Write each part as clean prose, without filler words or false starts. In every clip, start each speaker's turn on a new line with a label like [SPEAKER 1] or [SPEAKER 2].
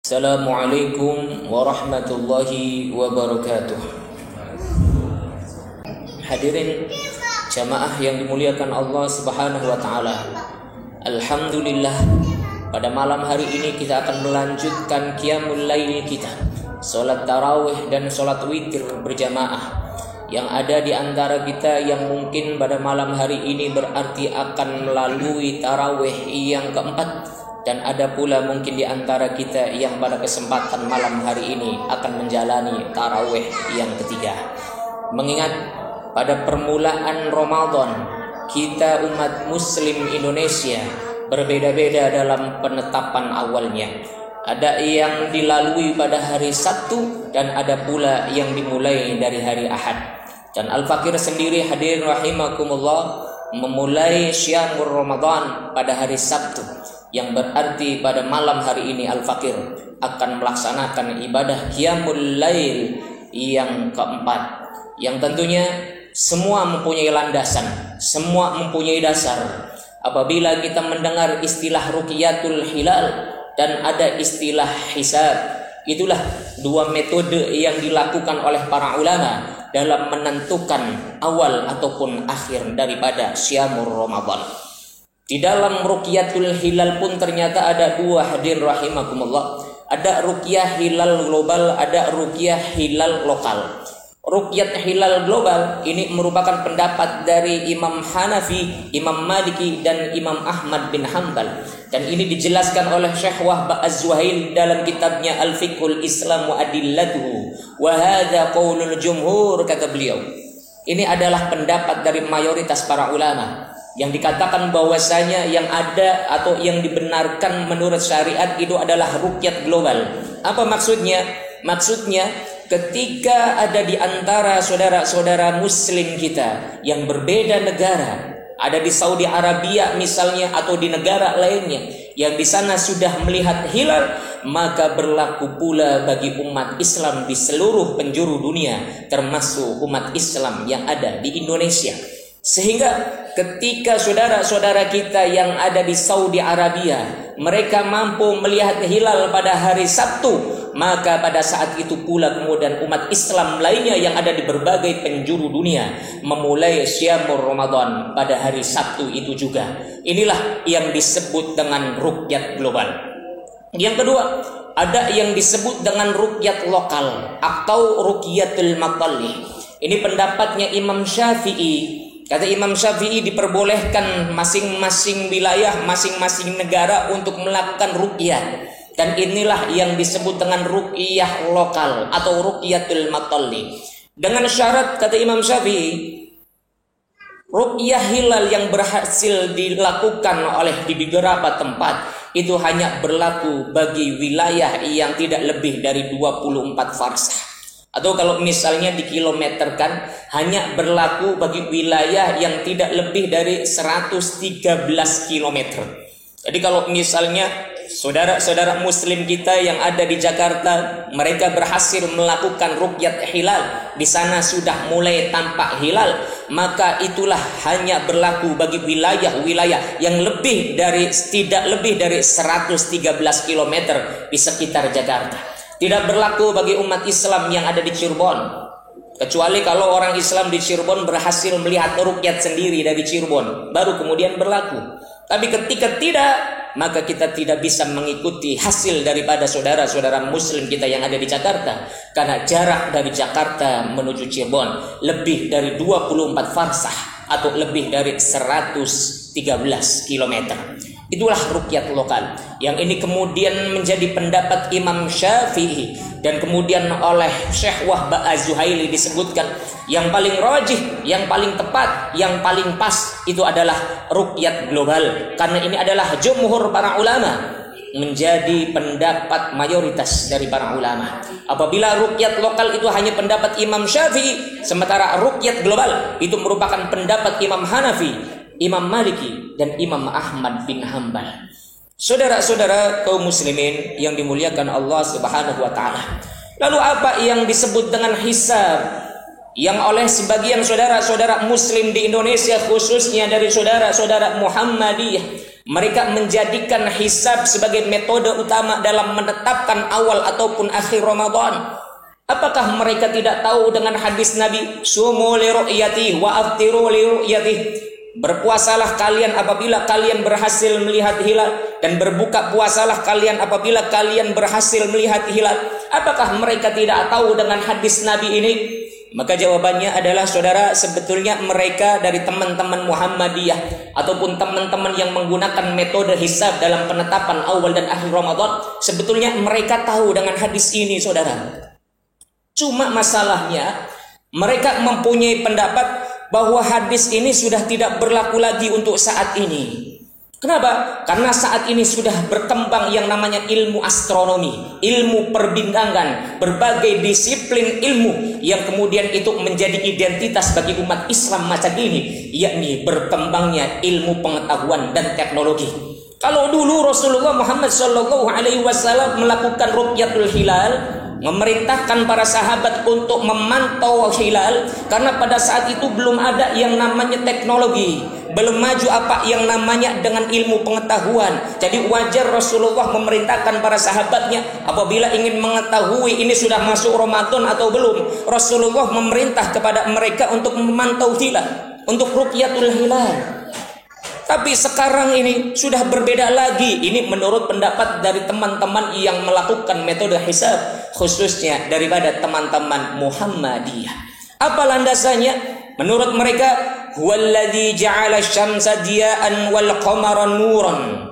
[SPEAKER 1] Assalamualaikum warahmatullahi wabarakatuh. Hadirin jamaah yang dimuliakan Allah Subhanahu wa taala. Alhamdulillah, pada malam hari ini kita akan melanjutkan qiyamul lail kita, salat tarawih dan salat witir berjamaah. Yang ada di antara kita yang mungkin pada malam hari ini berarti akan melalui tarawih yang keempat, dan ada pula mungkin di antara kita yang pada kesempatan malam hari ini akan menjalani tarawih yang ketiga. Mengingat pada permulaan Ramadan, kita umat muslim Indonesia berbeda-beda dalam penetapan awalnya. Ada yang dilalui pada hari Sabtu dan ada pula yang dimulai dari hari Ahad. Dan Al-Fakir sendiri, hadirin rahimakumullah, memulai syamur Ramadan pada hari Sabtu, yang berarti pada malam hari ini Al-Fakir akan melaksanakan ibadah qiyamul lail yang keempat, yang tentunya semua mempunyai landasan, semua mempunyai dasar. Apabila kita mendengar istilah ruqyatul hilal dan ada istilah hisab, itulah dua metode yang dilakukan oleh para ulama dalam menentukan awal ataupun akhir daripada syamur Ramadan. Di dalam ruqyatul hilal pun ternyata ada dua, hadirin rahimakumullah. Ada ruqyah hilal global, ada ruqyah hilal lokal. Ruqyat hilal global ini merupakan pendapat dari Imam Hanafi, Imam Maliki, dan Imam Ahmad bin Hanbal. Dan ini dijelaskan oleh Syekh Wahba Az-Zuhail dalam kitabnya Al-Fiqhul Islam wa Adillatuhu. Wa hadza qaulul jumhur, kata beliau. Ini adalah pendapat dari mayoritas para ulama yang dikatakan bahwasanya yang ada atau yang dibenarkan menurut syariat itu adalah ruqyat global. Apa maksudnya? Maksudnya ketika ada di antara saudara-saudara muslim kita yang berbeda negara, ada di Saudi Arabia misalnya atau di negara lainnya, yang di sana sudah melihat hilal, maka berlaku pula bagi umat Islam di seluruh penjuru dunia, termasuk umat Islam yang ada di Indonesia. Sehingga ketika saudara-saudara kita yang ada di Saudi Arabia, mereka mampu melihat hilal pada hari Sabtu, maka pada saat itu pula kemudian umat Islam lainnya yang ada di berbagai penjuru dunia memulai syamur Ramadan pada hari Sabtu itu juga. Inilah yang disebut dengan ruqyat global. Yang kedua, ada yang disebut dengan ruqyat lokal atau ruqyatul maqalli. Ini pendapatnya Imam Syafi'i. Kata Imam Syafi'i, diperbolehkan masing-masing wilayah, masing-masing negara untuk melakukan ruqyah. Dan inilah yang disebut dengan ruqyah lokal atau ruqyatul maqalli. Dengan syarat, kata Imam Syafi'i, ruqyah hilal yang berhasil dilakukan oleh di beberapa tempat itu hanya berlaku bagi wilayah yang tidak lebih dari 24 farsah. Atau kalau misalnya dikilometerkan, hanya berlaku bagi wilayah yang tidak lebih dari 113 km. Jadi kalau misalnya saudara-saudara muslim kita yang ada di Jakarta, mereka berhasil melakukan ruqyat hilal, di sana sudah mulai tampak hilal, maka itulah hanya berlaku bagi wilayah-wilayah yang tidak lebih dari 113 km di sekitar Jakarta. Tidak berlaku bagi umat Islam yang ada di Cirebon, kecuali kalau orang Islam di Cirebon berhasil melihat ruqyat sendiri dari Cirebon, baru kemudian berlaku. Tapi ketika tidak, maka kita tidak bisa mengikuti hasil daripada saudara-saudara muslim kita yang ada di Jakarta, karena jarak dari Jakarta menuju Cirebon lebih dari 24 farsah atau lebih dari 113 km. Itulah ruqyat lokal. Yang ini kemudian menjadi pendapat Imam Syafi'i, dan kemudian oleh Syekh Wahba Az-Zuhaili disebutkan yang paling rajih, yang paling tepat, yang paling pas itu adalah ruqyat global. Karena ini adalah jumhur para ulama, menjadi pendapat mayoritas dari para ulama. Apabila ruqyat lokal itu hanya pendapat Imam Syafi'i, sementara ruqyat global itu merupakan pendapat Imam Hanafi, Imam Maliki, dan Imam Ahmad bin Hanbal. Saudara-saudara kaum muslimin yang dimuliakan Allah Subhanahu wa taala. Lalu apa yang disebut dengan hisab yang oleh sebagian saudara-saudara muslim di Indonesia, khususnya dari saudara-saudara Muhammadiyah, Mereka menjadikan hisab sebagai metode utama dalam menetapkan awal ataupun akhir Ramadan. Apakah mereka tidak tahu dengan hadis Nabi, sumu li ru'yati wa aftiru li ru'yati? Berpuasalah kalian apabila kalian berhasil melihat hilal, dan berbuka puasalah kalian apabila kalian berhasil melihat hilal. Apakah mereka tidak tahu dengan hadis Nabi ini? Maka jawabannya adalah, saudara, sebetulnya mereka dari teman-teman Muhammadiyah ataupun teman-teman yang menggunakan metode hisab dalam penetapan awal dan akhir Ramadan, sebetulnya mereka tahu dengan hadis ini, saudara. Cuma masalahnya mereka mempunyai pendapat bahwa hadis ini sudah tidak berlaku lagi untuk saat ini. Kenapa? Karena saat ini sudah berkembang yang namanya ilmu astronomi, ilmu perbintangan, berbagai disiplin ilmu yang kemudian itu menjadi identitas bagi umat Islam macam ini, yakni berkembangnya ilmu pengetahuan dan teknologi. Kalau dulu Rasulullah Muhammad SAW melakukan ruqyatul hilal, memerintahkan para sahabat untuk memantau hilal, karena pada saat itu belum ada yang namanya teknologi, belum maju apa yang namanya dengan ilmu pengetahuan. Jadi wajar Rasulullah memerintahkan para sahabatnya apabila ingin mengetahui ini sudah masuk Ramadan atau belum, Rasulullah memerintah kepada mereka untuk memantau hilal, untuk ruqyatul hilal. Tapi sekarang ini sudah berbeda lagi. Ini menurut pendapat dari teman-teman yang melakukan metode hisab, khususnya daripada teman-teman Muhammadiyah. Apa landasannya? Menurut mereka, huwallazi ja'ala asy-syamsa diya'an wal qamara nuran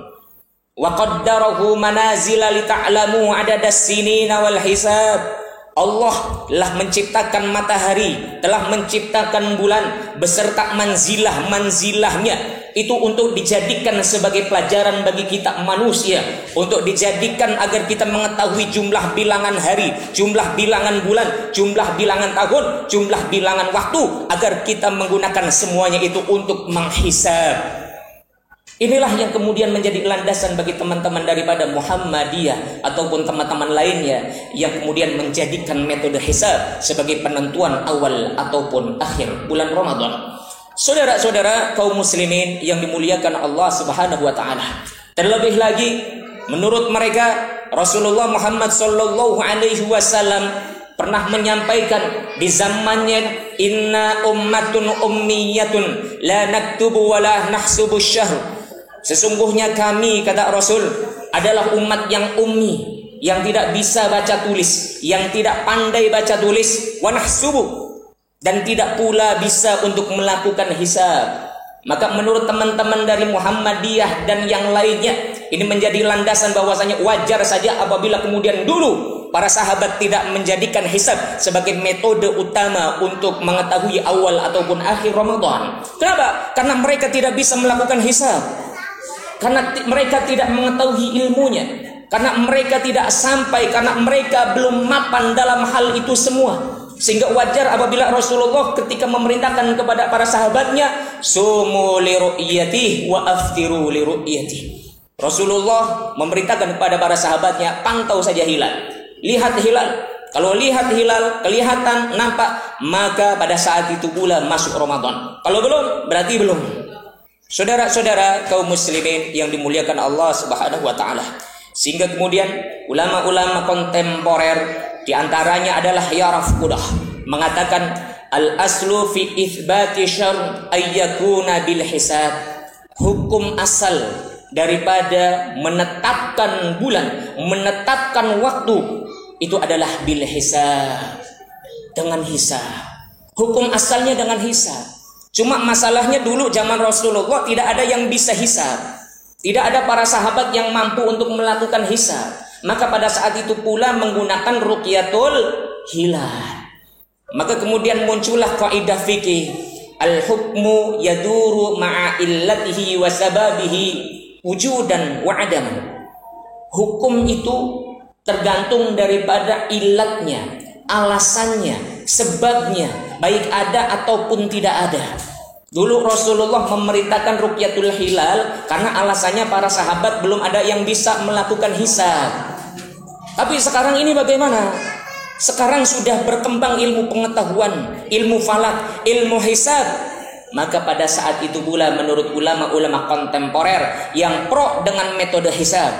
[SPEAKER 1] wa qaddarahu manazila lita'lamu 'adadas sinina wal hisab. Allah telah menciptakan matahari, telah menciptakan bulan beserta manzilah-manzilahnya, itu untuk dijadikan sebagai pelajaran bagi kita manusia, untuk dijadikan agar kita mengetahui jumlah bilangan hari, jumlah bilangan bulan, jumlah bilangan tahun, jumlah bilangan waktu, agar kita menggunakan semuanya itu untuk menghisab. Inilah yang kemudian menjadi landasan bagi teman-teman daripada Muhammadiyah ataupun teman-teman lainnya yang kemudian menjadikan metode hisab sebagai penentuan awal ataupun akhir bulan Ramadan. Saudara-saudara kaum muslimin yang dimuliakan Allah Subhanahu wa taala. Terlebih lagi menurut mereka Rasulullah Muhammad sallallahu alaihi wasallam pernah menyampaikan di zamannya, inna ummatun ummiyatun la naktubu wa la nahsubu syahr. Sesungguhnya kami, kata Rasul, adalah umat yang ummi, yang tidak bisa baca tulis, yang tidak pandai baca tulis, wa nahsubu, dan tidak pula bisa untuk melakukan hisab. Maka menurut teman-teman dari Muhammadiyah dan yang lainnya, ini menjadi landasan bahwasanya wajar saja apabila kemudian dulu para sahabat tidak menjadikan hisab sebagai metode utama untuk mengetahui awal ataupun akhir Ramadan. Kenapa? Karena mereka tidak bisa melakukan hisab, karena mereka tidak mengetahui ilmunya, karena mereka tidak sampai, karena mereka belum mapan dalam hal itu semua. Sehingga wajar apabila Rasulullah ketika memerintahkan kepada para sahabatnya, sumu li ru'yati wa aftiru li ru'yati. Rasulullah memerintahkan kepada para sahabatnya, pantau saja hilal, lihat hilal. Kalau lihat hilal kelihatan nampak, maka pada saat itu pula masuk Ramadan. Kalau belum, berarti belum. Saudara-saudara kaum muslimin yang dimuliakan Allah Subhanahu wa taala. Sehingga kemudian ulama-ulama kontemporer di antaranya adalah Yaraf Qudah mengatakan al-aslu fi itsbati syarr ayyakuna bil hisab. Hukum asal daripada menetapkan bulan, menetapkan waktu itu adalah bil hisab, dengan hisab. Hukum asalnya dengan hisab. Cuma masalahnya dulu zaman Rasulullah tidak ada yang bisa hisab. Tidak ada para sahabat yang mampu untuk melakukan hisab. Maka pada saat itu pula menggunakan ruqyatul hilal. Maka kemudian muncullah kaidah fikih, al-hukmu yaduru ma'a illatihi wa sababihi wujudan wa adam. Hukum itu tergantung daripada ilatnya, alasannya, sebabnya, baik ada ataupun tidak ada. Dulu Rasulullah memerintahkan ruqyatul hilal karena alasannya para sahabat belum ada yang bisa melakukan hisab. Tapi sekarang ini bagaimana? Sekarang sudah berkembang ilmu pengetahuan, ilmu falak, ilmu hisab. maka pada saat itu pula menurut ulama-ulama kontemporer yang pro dengan metode hisab,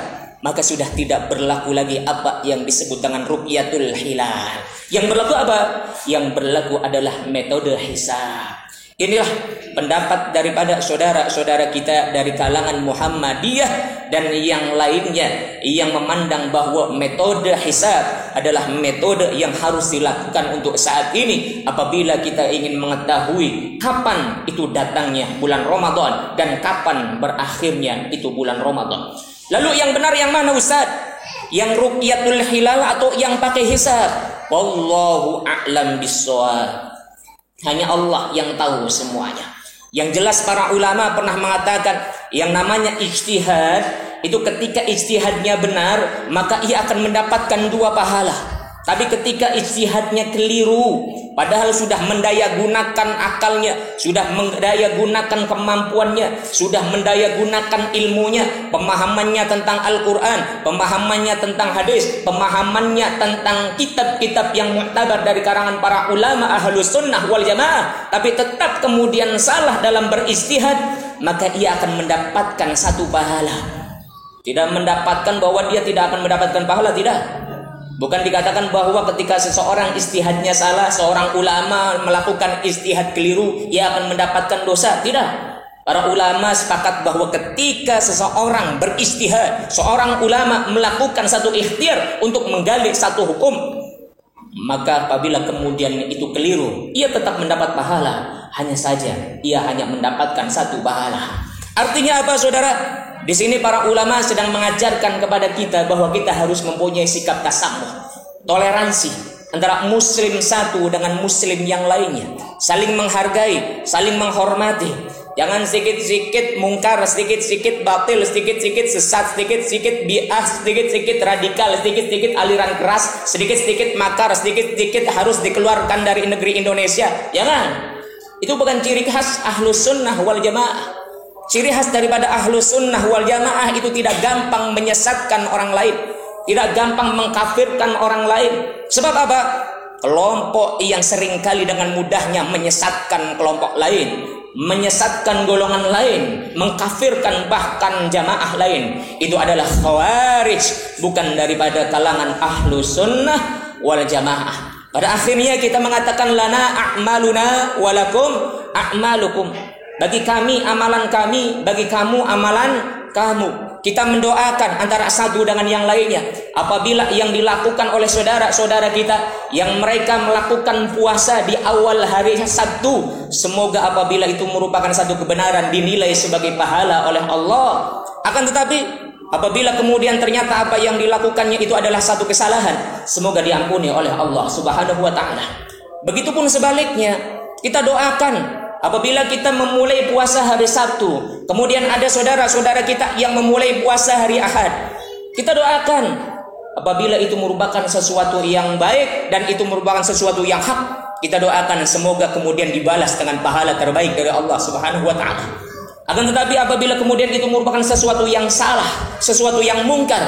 [SPEAKER 1] maka sudah tidak berlaku lagi apa yang disebut dengan ru'yatul hilal. Yang berlaku apa? Yang berlaku adalah metode hisab. Inilah pendapat daripada saudara-saudara kita dari kalangan Muhammadiyah dan yang lainnya yang memandang bahwa metode hisab adalah metode yang harus dilakukan untuk saat ini apabila kita ingin mengetahui kapan itu datangnya bulan Ramadan dan kapan berakhirnya itu bulan Ramadan. Lalu yang benar yang mana Ustaz? Yang ru'yatul hilal atau yang pakai hisab? Wallahu a'lam bissawab. Hanya Allah yang tahu semuanya. Yang jelas para ulama pernah mengatakan yang namanya ijtihad itu ketika ijtihadnya benar maka ia akan mendapatkan 2 pahala. Tapi ketika ijtihadnya keliru, padahal sudah mendaya gunakan akalnya, sudah mendaya gunakan kemampuannya, sudah mendaya gunakan ilmunya, pemahamannya tentang Al-Quran, pemahamannya tentang hadis, pemahamannya tentang kitab-kitab yang mu'tabar dari karangan para ulama ahlus sunnah wal jamaah, tapi tetap kemudian salah dalam beristihad, maka ia akan mendapatkan 1 pahala. Tidak mendapatkan bahwa dia tidak akan mendapatkan pahala, tidak. Bukan dikatakan bahwa ketika seseorang istihadnya salah, seorang ulama melakukan istihad keliru, ia akan mendapatkan dosa. Tidak. Para ulama sepakat bahwa ketika seseorang beristihad, seorang ulama melakukan satu ikhtiar untuk menggali satu hukum, maka apabila kemudian itu keliru, ia tetap mendapat pahala. Hanya saja, ia hanya mendapatkan 1 pahala. Artinya apa, saudara? Di sini para ulama sedang mengajarkan kepada kita bahwa kita harus mempunyai sikap tasamuh, toleransi antara muslim satu dengan muslim yang lainnya, saling menghargai, saling menghormati. Jangan sedikit-sedikit mungkar, sedikit-sedikit batil, sedikit-sedikit sesat, sedikit-sedikit bi'ah, sedikit-sedikit radikal, sedikit-sedikit aliran keras, sedikit-sedikit makar, sedikit-sedikit harus dikeluarkan dari negeri Indonesia. Jangan. Itu bukan ciri khas ahlus sunnah wal jamaah. Ciri khas daripada ahlus sunnah wal jamaah itu tidak gampang menyesatkan orang lain, tidak gampang mengkafirkan orang lain. Sebab apa? Kelompok yang seringkali dengan mudahnya menyesatkan kelompok lain, menyesatkan golongan lain, mengkafirkan bahkan jamaah lain, itu adalah khawarij, bukan daripada kalangan ahlus sunnah wal jamaah. Pada akhirnya kita mengatakan lana a'maluna walakum a'malukum. Bagi kami amalan kami, bagi kamu amalan kamu. Kita mendoakan antara satu dengan yang lainnya. Apabila yang dilakukan oleh saudara-saudara kita yang mereka melakukan puasa di awal hari Sabtu, semoga apabila itu merupakan satu kebenaran dinilai sebagai pahala oleh Allah. Akan tetapi apabila kemudian ternyata apa yang dilakukannya itu adalah satu kesalahan, semoga diampuni oleh Allah Subhanahu wa taala. Begitupun sebaliknya, kita doakan apabila kita memulai puasa hari Sabtu, kemudian ada saudara-saudara kita yang memulai puasa hari Ahad, kita doakan apabila itu merupakan sesuatu yang baik dan itu merupakan sesuatu yang hak, kita doakan semoga kemudian dibalas dengan pahala terbaik dari Allah Subhanahu wa taala. Akan tetapi apabila kemudian itu merupakan sesuatu yang salah, sesuatu yang mungkar,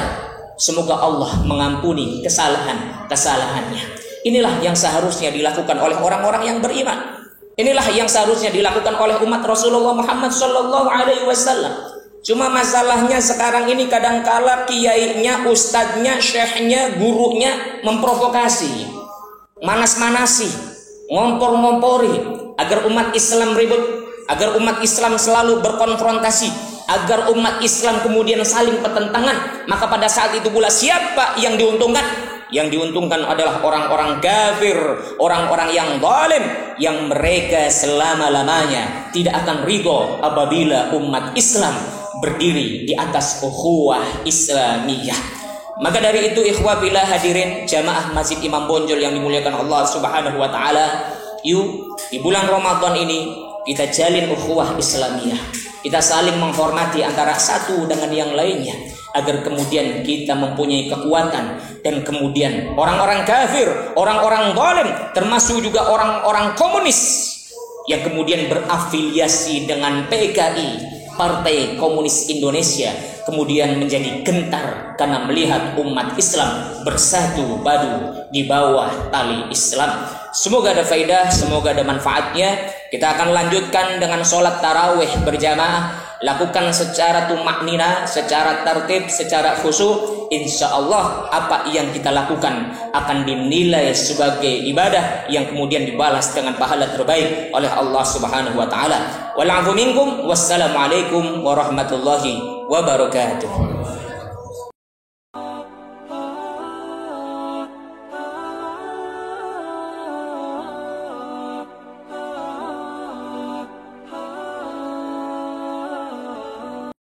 [SPEAKER 1] semoga Allah mengampuni kesalahannya. Inilah yang seharusnya dilakukan oleh orang-orang yang beriman. Inilah yang seharusnya dilakukan oleh umat Rasulullah Muhammad sallallahu alaihi wasallam. Cuma masalahnya sekarang ini kadangkala kiainya, ustadznya, syekhnya, gurunya memprovokasi, manas-manasi, ngompor-ngompori agar umat Islam ribut, agar umat Islam selalu berkonfrontasi, agar umat Islam kemudian saling pertentangan. Maka pada saat itu pula siapa yang diuntungkan? Yang diuntungkan adalah orang-orang kafir, orang-orang yang zalim, yang mereka selama-lamanya tidak akan ridho apabila umat Islam berdiri di atas ukhuwah Islamiyah. Maka dari itu ikhwah billah hadirin jamaah Masjid Imam Bonjol yang dimuliakan Allah Subhanahu wa taala, yuk di bulan Ramadan ini kita jalin ukhuwah Islamiyah. Kita saling menghormati antara satu dengan yang lainnya, agar kemudian kita mempunyai kekuatan. Dan kemudian orang-orang kafir, orang-orang zalim, termasuk juga orang-orang komunis yang kemudian berafiliasi dengan PKI, Partai Komunis Indonesia, kemudian menjadi gentar karena melihat umat Islam bersatu padu di bawah tali Islam. Semoga ada faidah, semoga ada manfaatnya. Kita akan lanjutkan dengan sholat tarawih berjamaah. Lakukan secara tumaknina, secara tertib, secara khusyuk. Insya Allah apa yang kita lakukan akan dinilai sebagai ibadah yang kemudian dibalas dengan pahala terbaik oleh Allah Subhanahu wa taala. Wal 'afwu minkum. Wassalamualaikum warahmatullahi wabarakatuh.